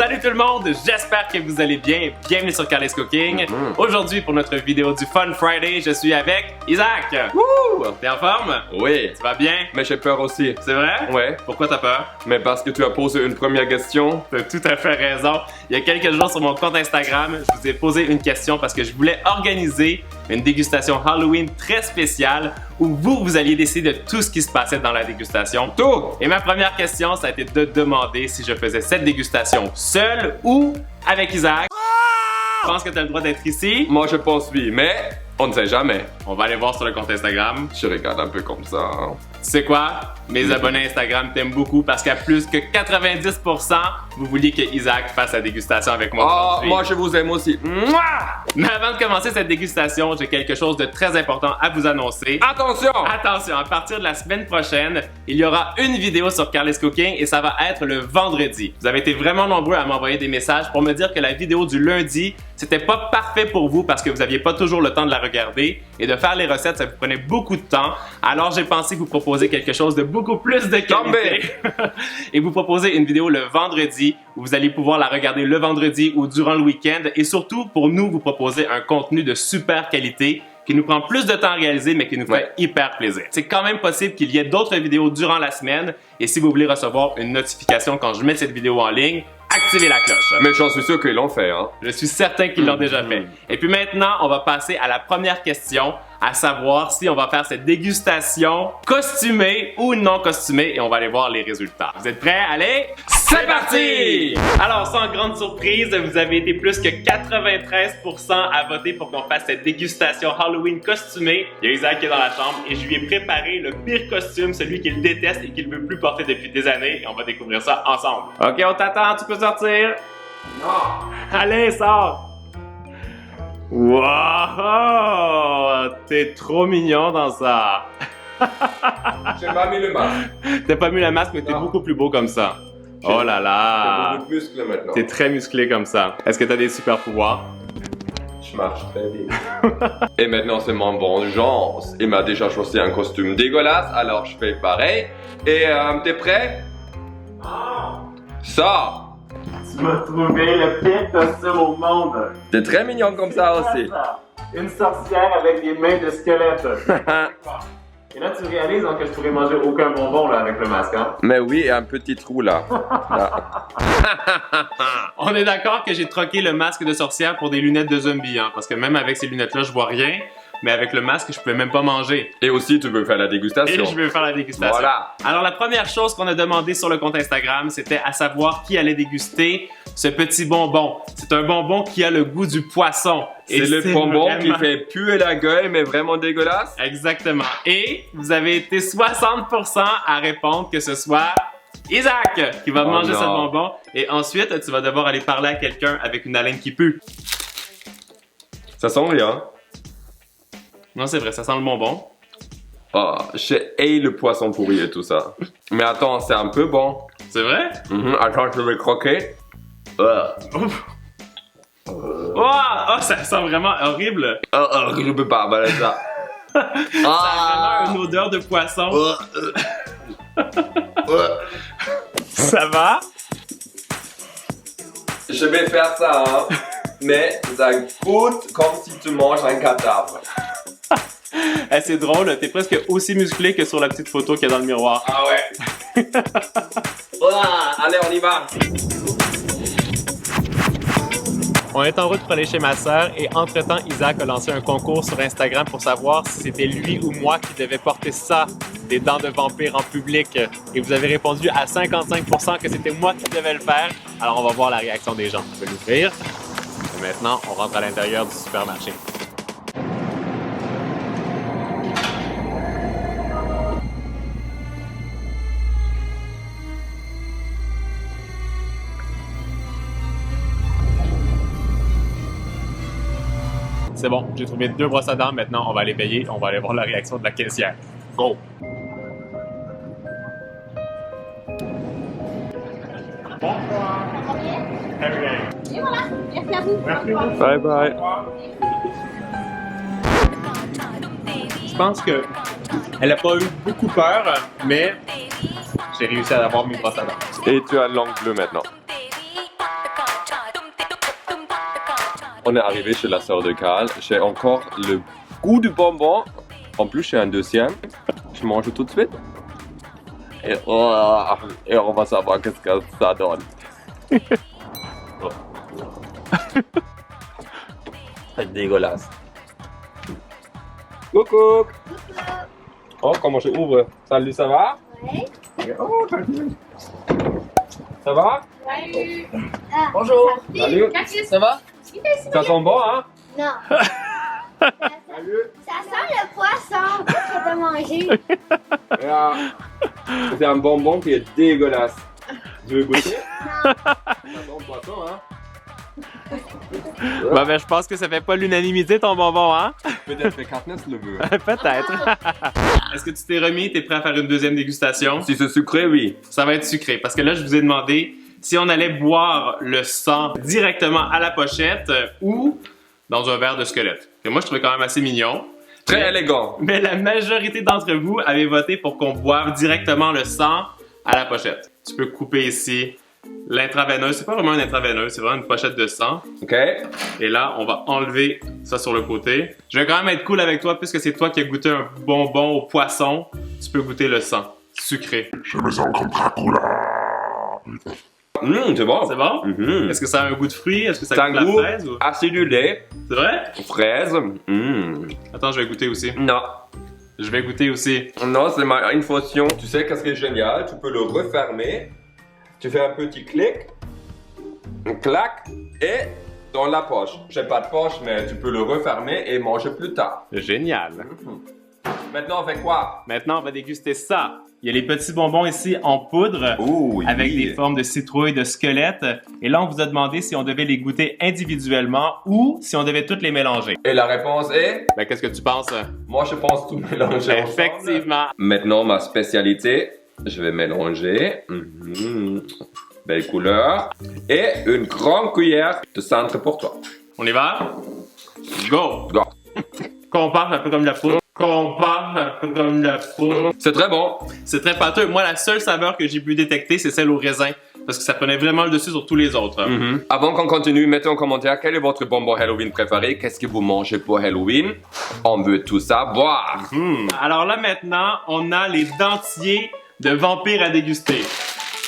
Salut tout le monde, j'espère que vous allez bien. Bienvenue sur Carly's Cooking. Aujourd'hui, pour notre vidéo du Fun Friday, je suis avec Isaac. Wouh! T'es en forme? Oui. Tu vas bien? Mais j'ai peur aussi. C'est vrai? Ouais. Pourquoi t'as peur? Mais parce que tu as posé une première question. T'as tout à fait raison. Il y a quelques jours sur mon compte Instagram, je vous ai posé une question parce que je voulais organiser une dégustation Halloween très spéciale où vous alliez décider de tout ce qui se passait dans la dégustation. Tout! Et ma première question, ça a été de demander si je faisais cette dégustation seul ou avec Isaac. Je pense que tu as le droit d'être ici. Moi je pense oui, mais on ne sait jamais. On va aller voir sur le compte Instagram. Je regarde un peu comme ça. Tu sais quoi? Mes abonnés Instagram t'aiment beaucoup parce qu'à plus que 90%, vous vouliez que Isaac fasse la dégustation avec moi Oh, aujourd'hui. moi je vous aime aussi. Mouah! Mais avant de commencer cette dégustation, j'ai quelque chose de très important à vous annoncer. Attention! Attention, à partir de la semaine prochaine, il y aura une vidéo sur Carly's Cooking et ça va être le vendredi. Vous avez été vraiment nombreux à m'envoyer des messages pour me dire que la vidéo du lundi, c'était pas parfait pour vous parce que vous n'aviez pas toujours le temps de la regarder et de faire les recettes, ça vous prenait beaucoup de temps. Alors j'ai pensé vous proposer quelque chose de beaucoup plus de qualité et vous proposer une vidéo le vendredi où vous allez pouvoir la regarder le vendredi ou durant le week-end et surtout pour nous vous proposer un contenu de super qualité qui nous prend plus de temps à réaliser mais qui nous fait hyper plaisir. C'est quand même possible qu'il y ait d'autres vidéos durant la semaine et si vous voulez recevoir une notification quand je mets cette vidéo en ligne, activez la cloche. Mais j'en suis sûr qu'ils l'ont fait, hein. Je suis certain qu'ils l'ont déjà fait. Et puis maintenant, on va passer à la première question, à savoir si on va faire cette dégustation costumée ou non costumée et on va aller voir les résultats. Vous êtes prêts? Allez, c'est parti! Alors, sans grande surprise, vous avez été plus que 93% à voter pour qu'on fasse cette dégustation Halloween costumée. Il y a Isaac qui est dans la chambre et je lui ai préparé le pire costume, celui qu'il déteste et qu'il ne veut plus porter depuis des années et on va découvrir ça ensemble. Ok, on t'attend, tu peux sortir? Non! Allez, sors! Wow! T'es trop mignon dans ça! J'ai pas mis le masque. T'as pas mis le masque, mais t'es beaucoup plus beau comme ça. Oh là J'ai là! beaucoup de muscles maintenant. T'es très musclé comme ça. Est-ce que t'as des super pouvoirs? Je marche très vite. Et maintenant c'est mon vengeance. Il m'a déjà choisi un costume dégueulasse, alors je fais pareil. Et t'es prêt? Ça! Tu m'as trouvé le pire costume au monde! T'es très mignon comme ça aussi. Une sorcière avec des mains de squelette! Et là, tu réalises donc, que je pourrais manger aucun bonbon là, avec le masque, hein? Mais oui, un petit trou là. On est d'accord que j'ai troqué le masque de sorcière pour des lunettes de zombie, hein? Parce que même avec ces lunettes-là, je vois rien. Mais avec le masque, je pouvais même pas manger. Et aussi, tu veux faire la dégustation. Et je veux faire la dégustation. Voilà. Alors, la première chose qu'on a demandé sur le compte Instagram, c'était à savoir qui allait déguster ce petit bonbon. C'est un bonbon qui a le goût du poisson. C'est le bonbon qui vraiment... fait puer la gueule, mais vraiment dégueulasse. Exactement. Et vous avez été 60% à répondre que ce soit Isaac qui va manger non. ce bonbon. Et ensuite, tu vas devoir aller parler à quelqu'un avec une haleine qui pue. Ça sent rien. Non, c'est vrai, ça sent le bonbon. Oh, j'ai haï le poisson pourri et tout ça. Mais attends, c'est un peu bon. C'est vrai? Attends, je vais croquer. Oh, ça sent vraiment horrible. Je peux pas avaler ça. Ça a vraiment une odeur de poisson. Ça va? Je vais faire ça, hein. Mais ça goûte comme si tu manges un cadavre. Eh, c'est drôle, t'es presque aussi musclé que sur la petite photo qu'il y a dans le miroir. Ah ouais. Allez, on y va. On est en route pour aller chez ma sœur et entre-temps, Isaac a lancé un concours sur Instagram pour savoir si c'était lui ou moi qui devait porter ça, des dents de vampire en public. Et vous avez répondu à 55% que c'était moi qui devais le faire. Alors, on va voir la réaction des gens. On va l'ouvrir. Et maintenant, on rentre à l'intérieur du supermarché. C'est bon, j'ai trouvé 2 brosses à dents. Maintenant, on va aller payer. On va aller voir la réaction de la caissière. Go! Bonsoir. Très bien. Et voilà, merci à vous. Merci beaucoup. Bye bye. Je pense que elle a pas eu beaucoup peur, mais j'ai réussi à avoir mes brosses à dents. Et tu as l'angle bleu maintenant. On est arrivé chez la sœur de Carl. J'ai encore le goût du bonbon. En plus, j'ai un deuxième. Je mange tout de suite. Et on va savoir qu'est-ce que ça donne. C'est dégueulasse. Coucou. Oh, comment je ouvre? Salut, ça va? Ouais. Oh, salut. Ça va? Salut. Bonjour. Salut. Ça va? Ça sent bon, hein? Non. Salut. Ça sent le poisson. Qu'est-ce que t'as mangé? C'est un bonbon qui est dégueulasse. Tu veux goûter? Non. Ça sent le poisson, hein? Bon, ben, je pense que ça fait pas l'unanimité ton bonbon, hein? Peut-être que Katniss le veut. Peut-être. Est-ce que tu t'es remis? T'es prêt à faire une deuxième dégustation? Si c'est sucré, oui. Ça va être sucré parce que là, je vous ai demandé si on allait boire le sang directement à la pochette ou dans un verre de squelette. Et moi, je trouvais quand même assez mignon. Très élégant. Mais la majorité d'entre vous avez voté pour qu'on boive directement le sang à la pochette. Tu peux couper ici l'intraveineuse. C'est pas vraiment une intraveineuse, c'est vraiment une pochette de sang. Ok. Et là, on va enlever ça sur le côté. Je vais quand même être cool avec toi puisque c'est toi qui as goûté un bonbon au poisson. Tu peux goûter le sang sucré. Je me sens comme Dracula. C'est bon. C'est bon? Mhm. Est-ce que ça a un goût de fruit? Est-ce que ça C'est un goûte goût la fraise? Ou... acidulé, C'est vrai? fraise. Attends, je vais goûter aussi. Non. Je vais goûter aussi. Non, c'est ma infusion. Tu sais qu'est-ce qui est génial? Tu peux le refermer. Tu fais un petit clic, un clac, et dans la poche. J'ai pas de poche, mais tu peux le refermer et manger plus tard. Génial. Maintenant, on fait quoi? Maintenant, on va déguster ça. Il y a les petits bonbons ici en poudre Oui. avec des formes de citrouille, de squelette. Et là, on vous a demandé si on devait les goûter individuellement ou si on devait toutes les mélanger. Et la réponse est? Ben, qu'est-ce que tu penses? Moi, je pense tout mélanger ensemble. Effectivement. Maintenant, ma spécialité, je vais mélanger. Belle couleur. Et une grande cuillère de centre pour toi. On y va? Go! Go. Compare un peu comme de la poudre. Compare un peu comme de la poudre. C'est très bon. C'est très pâteux. Moi, la seule saveur que j'ai pu détecter, c'est celle au raisin. Parce que ça prenait vraiment le dessus sur tous les autres. Avant qu'on continue, mettez en commentaire quel est votre bonbon Halloween préféré. Qu'est-ce que vous mangez pour Halloween? On veut tout savoir. Alors là, maintenant, on a les dentiers de vampires à déguster.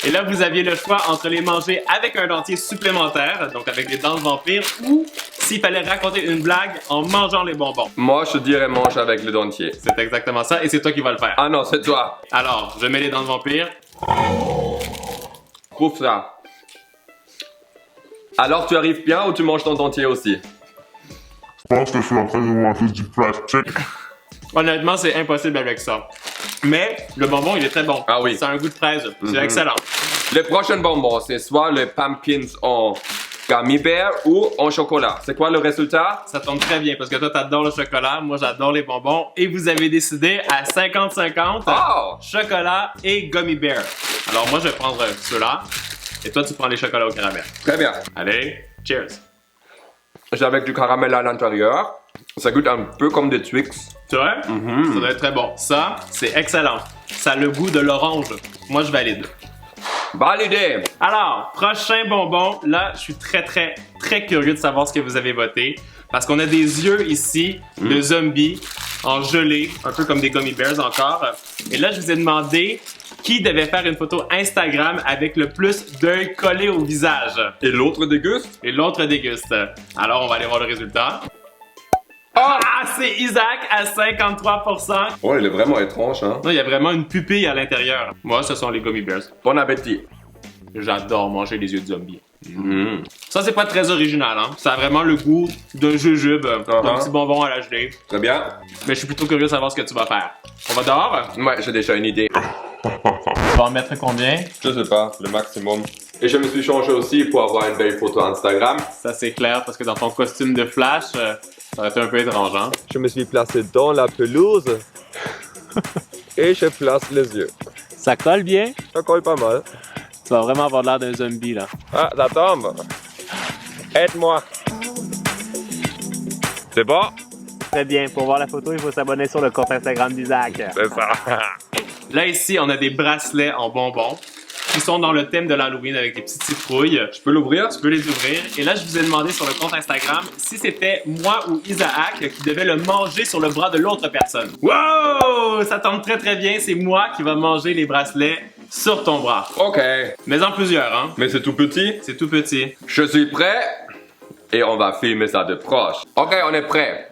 Et là, vous aviez le choix entre les manger avec un dentier supplémentaire, donc avec des dents de vampire, ou s'il fallait raconter une blague en mangeant les bonbons. Moi, je dirais mange avec le dentier. C'est exactement ça, et c'est toi qui vas le faire. Ah non, c'est toi. Alors, je mets les dents de vampire. Prouve ça. Alors, tu arrives bien ou tu manges ton dentier aussi? Je pense que je suis en train de manger du plastique. Honnêtement, c'est impossible avec ça. Mais le bonbon, il est très bon. Ah oui. C'est un goût de fraise. C'est excellent. Les prochains bonbons, c'est soit le pumpkins en gummy bear ou en chocolat. C'est quoi le résultat? Ça tombe très bien parce que toi, t'adores le chocolat, moi, j'adore les bonbons. Et vous avez décidé à 50-50, Oh! chocolat et gummy bear. Alors moi, je vais prendre ceux-là. Et toi, tu prends les chocolats au caramel. Très bien. Allez, cheers. J'ai avec du caramel à l'intérieur. Ça goûte un peu comme des Twix. Tu vois? Ça doit être très bon. Ça, c'est excellent. Ça a le goût de l'orange. Moi, je valide. Validé! Alors, prochain bonbon. Là, je suis très curieux de savoir ce que vous avez voté. Parce qu'on a des yeux ici de zombies en gelée, un peu comme des gummy bears encore. Et là, je vous ai demandé qui devait faire une photo Instagram avec le plus d'œils collés au visage. Et l'autre déguste? Et l'autre déguste. Alors, on va aller voir le résultat. Oh! Ah, c'est Isaac à 53%. Oh, il est vraiment étrange, hein? Non, il y a vraiment une pupille à l'intérieur. Moi, ce sont les gummy bears. Bon appétit! J'adore manger les yeux de zombies. Ça, c'est pas très original, hein. Ça a vraiment le goût d'un jujube, d'un petit bonbon à l'HD. Très bien. Mais je suis plutôt curieux de savoir ce que tu vas faire. On va dehors? Ouais, j'ai déjà une idée. Tu vas en mettre combien? Je sais pas, le maximum. Et je me suis changé aussi pour avoir une belle photo Instagram. Ça, c'est clair, parce que dans ton costume de Flash, ça aurait été un peu étrange, hein? Je me suis placé dans la pelouse et je place les yeux. Ça colle bien? Ça colle pas mal. Tu vas vraiment avoir l'air d'un zombie, là. Ah, ça tombe. Aide-moi. C'est bon? Très bien. Pour voir la photo, il faut s'abonner sur le compte Instagram d'Isaac. C'est ça. Là, ici, on a des bracelets en bonbons. qui sont dans le thème de l'Halloween avec des petites citrouilles. Je peux l'ouvrir? Tu peux les ouvrir. Et là, je vous ai demandé sur le compte Instagram si c'était moi ou Isaac qui devait le manger sur le bras de l'autre personne. Wow! Ça tombe très très bien. C'est moi qui va manger les bracelets sur ton bras. Ok. Mais en plusieurs, hein? Mais c'est tout petit? C'est tout petit. Je suis prêt et on va filmer ça de proche. Ok, on est prêt.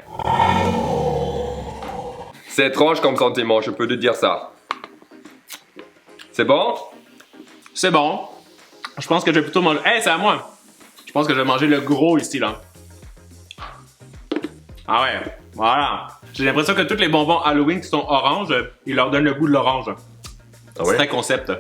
C'est étrange comme sentiment, je peux te dire ça. C'est bon? C'est bon. Je pense que je vais plutôt manger... Hey, c'est à moi! Je pense que je vais manger le gros ici, là. Ah ouais, voilà. J'ai l'impression que tous les bonbons Halloween qui sont orange, ils leur donnent le goût de l'orange. Ah C'est ouais? un concept.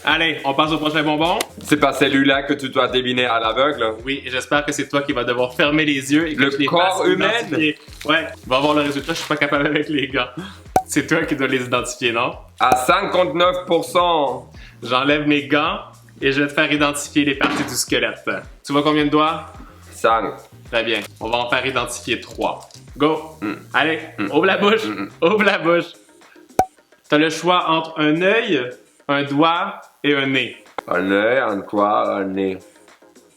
Allez, on passe au prochain bonbon. C'est pas celui-là que tu dois deviner à l'aveugle? Oui, et j'espère que c'est toi qui vas devoir fermer les yeux et que Le tu les corps fasses humain? identifier. Ouais, on va voir le résultat, je suis pas capable avec les gars. C'est toi qui dois les identifier, non? À 59%. J'enlève mes gants et je vais te faire identifier les parties du squelette. Tu vois combien de doigts? 5. Très bien. On va en faire identifier 3. Go! Allez, ouvre la bouche! Ouvre la bouche! T'as le choix entre un œil, un doigt et un nez. Un œil, un doigt, un nez.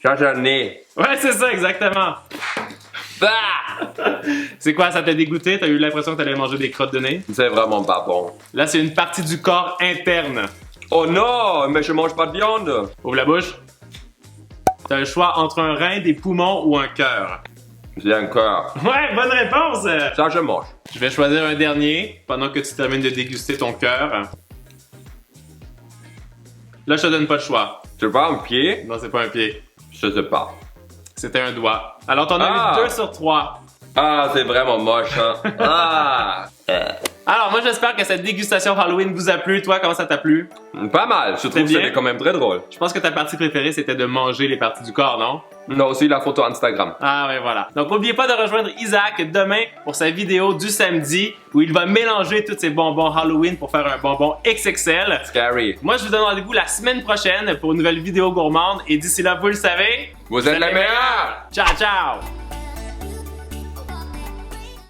Change un nez. Ouais, c'est ça, exactement! Ah! C'est quoi, ça t'a dégoûté? T'as eu l'impression que t'allais manger des crottes de nez? C'est vraiment pas bon. Là, c'est une partie du corps interne. Oh non, mais je mange pas de viande. Ouvre la bouche. T'as le choix entre un rein, des poumons ou un cœur. J'ai un cœur. Ouais, bonne réponse! Ça, je mange. Je vais choisir un dernier pendant que tu termines de déguster ton cœur. Là, je te donne pas le choix. Tu veux un pied? Non, c'est pas un pied. Je sais pas. C'était un doigt. Alors, t'en as eu 2 sur 3. Ah, c'est vraiment moche, hein. Ah! Alors, moi, j'espère que cette dégustation Halloween vous a plu. Toi, comment ça t'a plu? Pas mal. Je trouve que bien? c'était quand même très drôle. Je pense que ta partie préférée, c'était de manger les parties du corps, non? Non, aussi la photo Instagram. Ah ouais, voilà. Donc n'oubliez pas de rejoindre Isaac demain pour sa vidéo du samedi où il va mélanger tous ses bonbons Halloween pour faire un bonbon XXL. Scary. Moi, je vous donne rendez-vous la semaine prochaine pour une nouvelle vidéo gourmande et d'ici là, vous le savez, Vous êtes les meilleurs! Ciao, ciao!